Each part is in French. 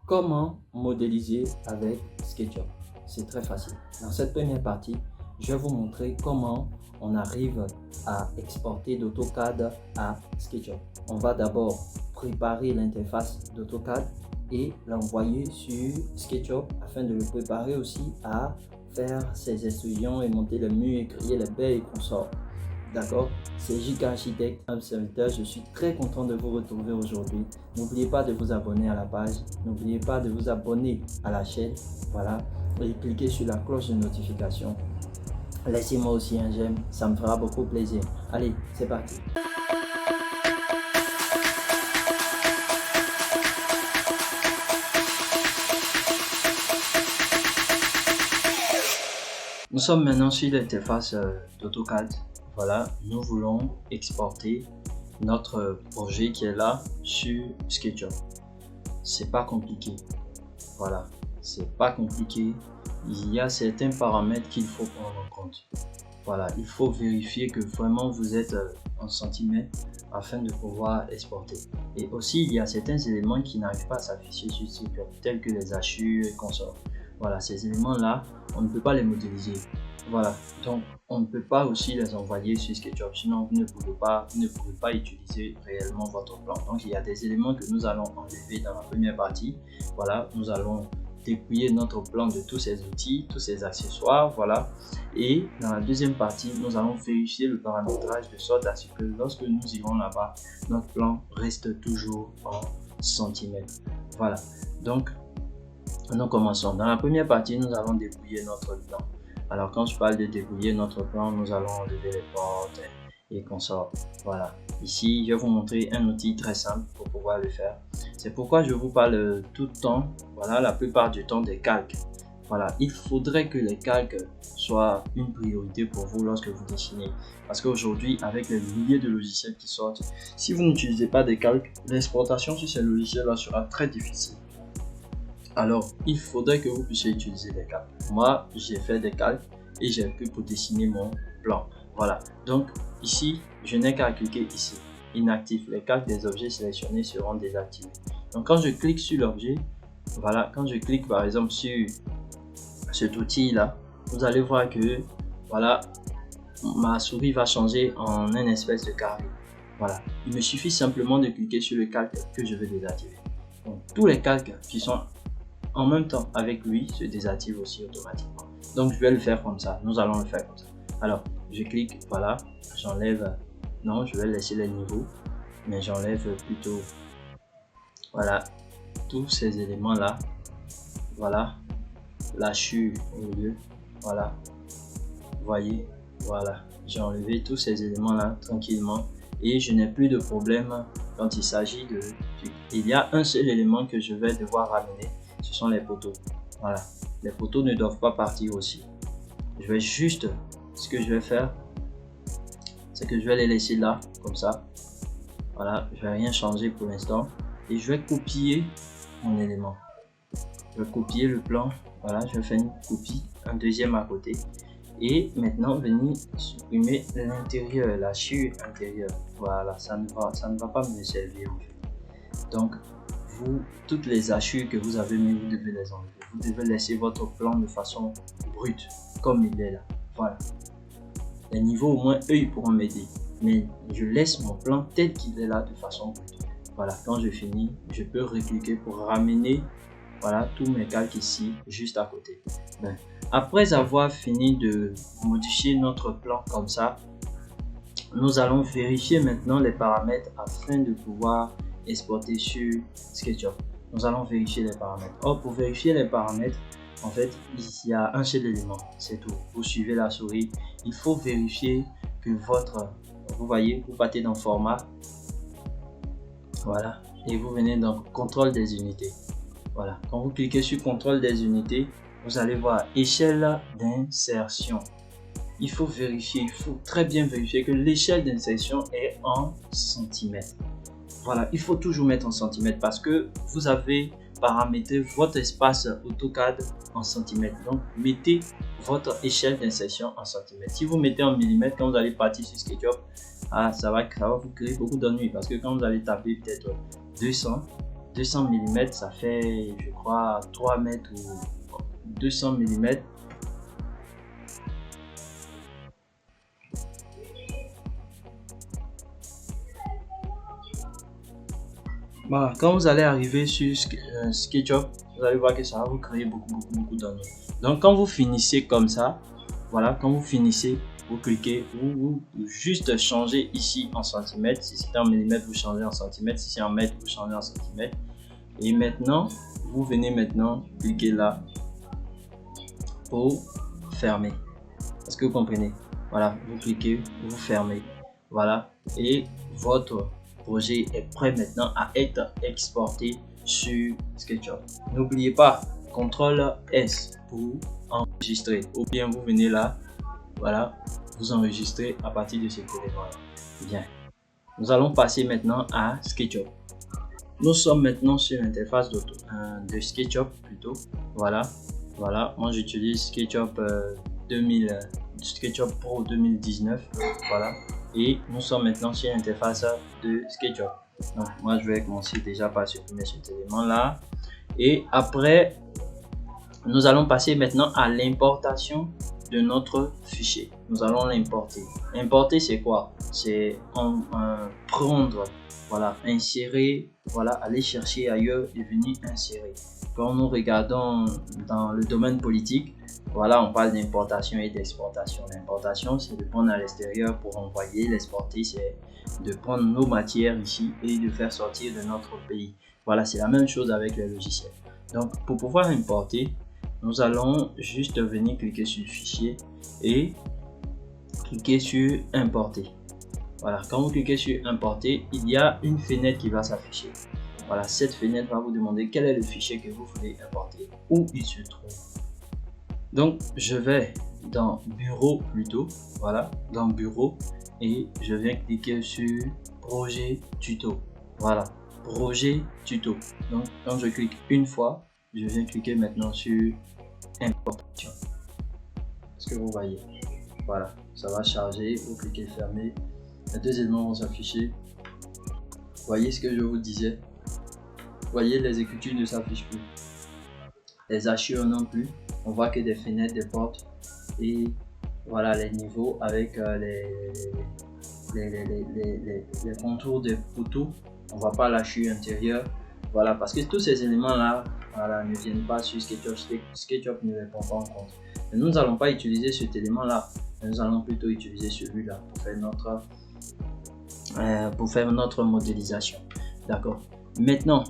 Comment modéliser avec SketchUp? C'est très facile. Dans cette première partie, je vais vous montrer comment on arrive à exporter d'AutoCAD à SketchUp. On va d'abord préparer l'interface d'AutoCAD et l'envoyer sur SketchUp afin de le préparer aussi à faire ses extrusions et monter le mur et créer les baies et consorts. D'accord, c'est JK Architecte, un serviteur. Je suis très content de vous retrouver aujourd'hui. N'oubliez pas de vous abonner à la page, n'oubliez pas de vous abonner à la chaîne, voilà, et cliquez sur la cloche de notification. Laissez-moi aussi un j'aime, ça me fera beaucoup plaisir. Allez, c'est parti. Nous sommes maintenant sur l'interface d'AutoCAD. Voilà, nous voulons exporter notre projet qui est là sur SketchUp. C'est pas compliqué. Voilà, c'est pas compliqué. Il y a certains paramètres qu'il faut prendre en compte. Voilà, il faut vérifier que vraiment vous êtes en centimètres afin de pouvoir exporter. Et aussi, il y a certains éléments qui n'arrivent pas à s'afficher sur SketchUp, tels que les hachures et consorts. Voilà, ces éléments-là, on ne peut pas les modéliser. Voilà, donc on ne peut pas aussi les envoyer sur SketchUp, sinon vous ne pouvez pas utiliser réellement votre plan. Donc il y a des éléments que nous allons enlever dans la première partie. Voilà, nous allons dépouiller notre plan de tous ces outils, tous ces accessoires, voilà. Et dans la deuxième partie, nous allons vérifier le paramétrage de sorte à ce que lorsque nous irons là-bas, notre plan reste toujours en centimètres. Voilà, donc nous commençons. Dans la première partie, nous allons dépouiller notre plan. Alors quand je parle de dépouiller notre plan, nous allons enlever les portes et consorts. Voilà, ici je vais vous montrer un outil très simple pour pouvoir le faire. C'est pourquoi je vous parle tout le temps, voilà, la plupart du temps des calques. Voilà, il faudrait que les calques soient une priorité pour vous lorsque vous dessinez. Parce qu'aujourd'hui, avec les milliers de logiciels qui sortent, si vous n'utilisez pas des calques, l'exportation sur ces logiciels-là sera très difficile. Alors, il faudrait que vous puissiez utiliser des calques. Moi, j'ai fait des calques et j'ai que pour dessiner mon plan. Voilà. Donc, ici, je n'ai qu'à cliquer ici. Inactif. Les calques des objets sélectionnés seront désactivés. Donc, quand je clique sur l'objet, voilà, quand je clique par exemple sur cet outil-là, vous allez voir que, voilà, ma souris va changer en une espèce de carré. Voilà. Il me suffit simplement de cliquer sur le calque que je veux désactiver. Donc, tous les calques qui sont en même temps avec lui se désactive aussi automatiquement. Donc je vais le faire comme ça, nous allons le faire comme ça. Alors je clique, voilà, j'enlève, non, je vais laisser les niveaux, mais j'enlève plutôt, voilà, tous ces éléments là, voilà, l'hachure au milieu, voilà, voyez, voilà, j'ai enlevé tous ces éléments là tranquillement et je n'ai plus de problème quand il s'agit de, il y a un seul élément que je vais devoir ramener. Ce sont les poteaux. Voilà, les poteaux ne doivent pas partir aussi. Je vais juste, ce que je vais faire, c'est que je vais les laisser là, comme ça. Voilà, je vais rien changer pour l'instant. Et je vais copier mon élément. Je vais copier le plan. Voilà, je vais faire une copie, un deuxième à côté. Et maintenant, venir supprimer l'intérieur, la hachure intérieure. Voilà, ça ne va pas me servir en fait. Donc, toutes les hachures que vous avez mis, vous devez les enlever. Vous devez laisser votre plan de façon brute, comme il est là. Voilà. Les niveaux, au moins, eux, ils pourront m'aider. Mais je laisse mon plan tel qu'il est là de façon brute. Voilà. Quand je finis, je peux recliquer pour ramener, voilà, tous mes calques ici, juste à côté. Ben, après avoir fini de modifier notre plan comme ça, nous allons vérifier maintenant les paramètres afin de pouvoir exporter sur SketchUp. Nous allons vérifier les paramètres. Or, pour vérifier les paramètres, en fait, il y a un seul élément, c'est tout. Vous suivez la souris. Il faut vérifier que vous voyez, vous partez dans format, voilà, et vous venez dans contrôle des unités. Voilà, quand vous cliquez sur contrôle des unités, vous allez voir échelle d'insertion. Il faut vérifier, il faut très bien vérifier que l'échelle d'insertion est en centimètres. Voilà, il faut toujours mettre en centimètres parce que vous avez paramétré votre espace AutoCAD en centimètres. Donc, mettez votre échelle d'insertion en centimètres. Si vous mettez en millimètres, quand vous allez partir sur SketchUp, ça va vous créer beaucoup d'ennuis parce que quand vous allez taper peut-être 200, 200 mm, ça fait, je crois, 3 mètres ou 200 mm. Voilà, quand vous allez arriver sur SketchUp, vous allez voir que ça va vous créer beaucoup d'ennuis. Donc, quand vous finissez comme ça, voilà, quand vous finissez, vous cliquez, vous juste changez ici en centimètres. Si c'est en millimètres, vous changez en centimètres. Si c'est en mètres, vous changez en centimètres. Et maintenant, vous venez maintenant cliquer là pour fermer. Est-ce que vous comprenez? Voilà, vous cliquez, vous fermez. Voilà, et votre projet est prêt maintenant à être exporté sur SketchUp. N'oubliez pas, CTRL S pour enregistrer. Ou bien vous venez là, voilà, vous enregistrez à partir de cet élément. Bien. Nous allons passer maintenant à SketchUp. Nous sommes maintenant sur l'interface de SketchUp plutôt. Voilà, voilà. Moi j'utilise SketchUp SketchUp Pro 2019. Voilà. Et nous sommes maintenant sur l'interface de SketchUp. Donc moi je vais commencer déjà par supprimer cet élément là. Et après, nous allons passer maintenant à l'importation de notre fichier. Nous allons l'importer. Importer, c'est quoi? C'est prendre, voilà, insérer, voilà, aller chercher ailleurs et venir insérer. Quand nous regardons dans le domaine politique, voilà, on parle d'importation et d'exportation. L'importation, c'est de prendre à l'extérieur pour envoyer. L'exporter, c'est de prendre nos matières ici et de faire sortir de notre pays. Voilà, c'est la même chose avec les logiciels. Donc, pour pouvoir importer, nous allons juste venir cliquer sur le fichier et cliquer sur importer. Voilà, quand vous cliquez sur importer, il y a une fenêtre qui va s'afficher. Voilà, cette fenêtre va vous demander quel est le fichier que vous voulez importer, où il se trouve. Donc, je vais dans bureau plutôt, voilà, dans bureau, et je viens cliquer sur projet tuto. Voilà, projet tuto. Donc, quand je clique une fois, je viens cliquer maintenant sur importation. Est-ce que vous voyez? Voilà, ça va charger, vous cliquez fermer, les deux éléments vont s'afficher. Voyez ce que je vous disais? Voyez, les écritures ne s'affichent plus, les archures non plus. On voit que des fenêtres, des portes et voilà les niveaux avec les contours des poteaux. On voit pas l'archure intérieure. Voilà, parce que tous ces éléments là, voilà, ne viennent pas sur SketchUp. SketchUp ne les prend pas en compte. Mais nous n'allons pas utiliser cet élément là. Nous allons plutôt utiliser celui-là pour faire notre modélisation. D'accord. Maintenant,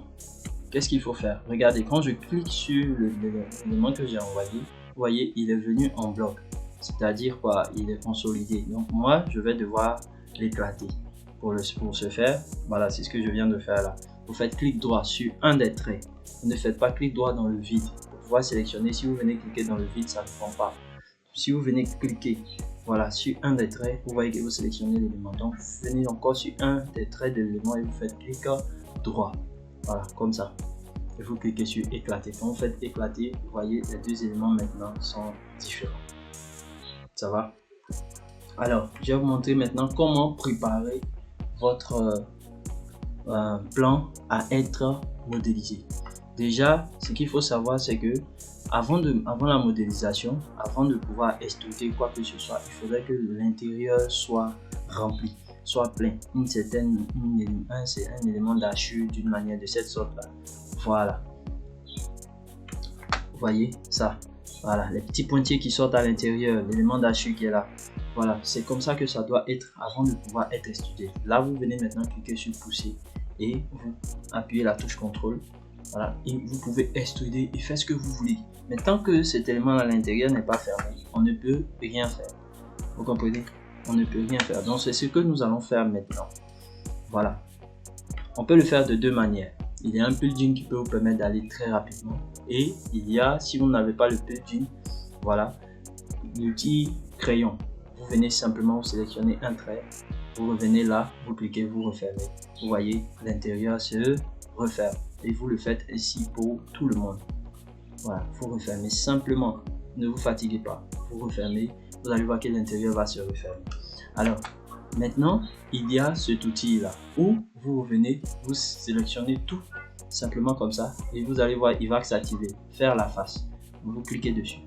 qu'est-ce qu'il faut faire? Regardez, quand je clique sur l'élément que j'ai envoyé, vous voyez, il est venu en bloc. C'est-à-dire quoi? Il est consolidé. Donc moi, je vais devoir l'éclater. Pour ce faire, voilà, c'est ce que je viens de faire là. Vous faites clic droit sur un des traits. Vous ne faites pas clic droit dans le vide. Pour pouvoir sélectionner, si vous venez cliquer dans le vide, ça ne prend pas. Si vous venez cliquer, voilà, sur un des traits, vous voyez que vous sélectionnez l'élément. Donc, vous venez encore sur un des traits de l'élément et vous faites clic droit. Voilà, comme ça. Et vous cliquez sur éclater. Quand vous faites éclater, vous voyez les deux éléments maintenant sont différents. Ça va? Alors, je vais vous montrer maintenant comment préparer votre plan à être modélisé. Déjà, ce qu'il faut savoir, c'est que avant la modélisation, avant de pouvoir extruder quoi que ce soit, il faudrait que l'intérieur soit rempli, soit plein, un élément d'archure d'une manière de cette sorte là. Voilà, vous voyez ça, voilà les petits pointillés qui sortent à l'intérieur, l'élément d'archure qui est là. Voilà, c'est comme ça que ça doit être avant de pouvoir être extrudé. Là, vous venez maintenant cliquer sur pousser et vous appuyez la touche contrôle. Voilà, et vous pouvez extruder et faire ce que vous voulez. Mais tant que cet élément à l'intérieur n'est pas fermé, on ne peut rien faire. Vous comprenez? On ne peut rien faire. Donc, c'est ce que nous allons faire maintenant. Voilà. On peut le faire de deux manières. Il y a un plugin qui peut vous permettre d'aller très rapidement. Et il y a, si vous n'avez pas le plugin, voilà, l'outil crayon. Vous venez simplement sélectionner un trait. Vous revenez là, vous cliquez, vous refermez. Vous voyez, l'intérieur se referme. Et vous le faites ici pour tout le monde. Voilà, vous refermez simplement. Ne vous fatiguez pas. Vous refermez. Vous allez voir que l'intérieur va se refermer. Alors, maintenant, il y a cet outil là où vous revenez, vous sélectionnez tout. simplement comme ça, et vous allez voir, il va s'activer, faire la face. Vous cliquez dessus.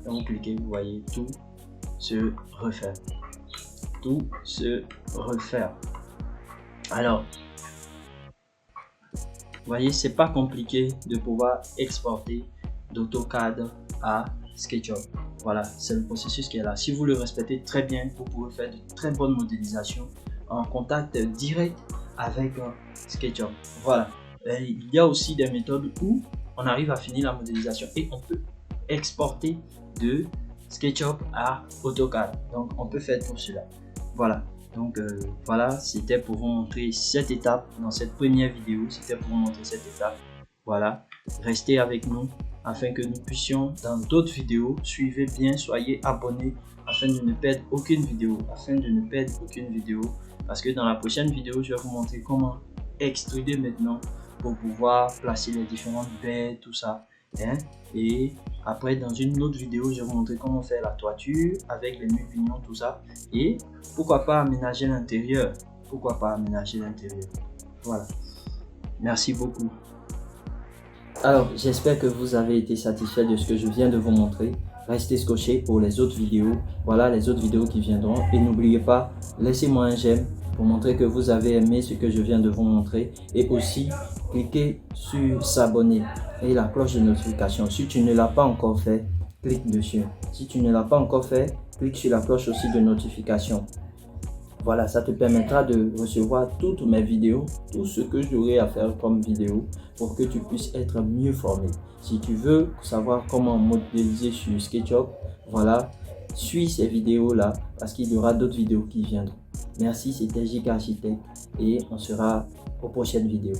Quand vous cliquez, vous voyez tout se refaire. Tout se refaire. Alors, vous voyez, c'est pas compliqué de pouvoir exporter d'AutoCAD à SketchUp. Voilà, c'est le processus qui est là. Si vous le respectez très bien, vous pouvez faire de très bonnes modélisations en contact direct avec SketchUp. Voilà. Et il y a aussi des méthodes où on arrive à finir la modélisation et on peut exporter de SketchUp à AutoCAD. Donc, on peut faire tout cela. Voilà. Donc voilà, c'était pour vous montrer cette étape dans cette première vidéo. C'était pour vous montrer cette étape. Voilà, restez avec nous afin que nous puissions dans d'autres vidéos. Suivez bien, soyez abonnés afin de ne perdre aucune vidéo. Parce que dans la prochaine vidéo, je vais vous montrer comment extruder maintenant pour pouvoir placer les différentes baies, tout ça. Hein? Et après, dans une autre vidéo, je vais vous montrer comment faire la toiture avec les murs pignons, tout ça. Et pourquoi pas aménager l'intérieur. Voilà. Merci beaucoup. Alors, j'espère que vous avez été satisfait de ce que je viens de vous montrer. Restez scotchés pour les autres vidéos. Voilà les autres vidéos qui viendront. Et n'oubliez pas, laissez-moi un j'aime pour montrer que vous avez aimé ce que je viens de vous montrer. Et aussi, cliquez sur s'abonner et la cloche de notification. Si tu ne l'as pas encore fait, clique dessus. Si tu ne l'as pas encore fait, clique sur la cloche aussi de notification. Voilà, ça te permettra de recevoir toutes mes vidéos, tout ce que j'aurai à faire comme vidéo pour que tu puisses être mieux formé. Si tu veux savoir comment modéliser sur SketchUp, voilà, suis ces vidéos-là parce qu'il y aura d'autres vidéos qui viendront. Merci, c'était JK Architecte et on sera aux prochaines vidéos.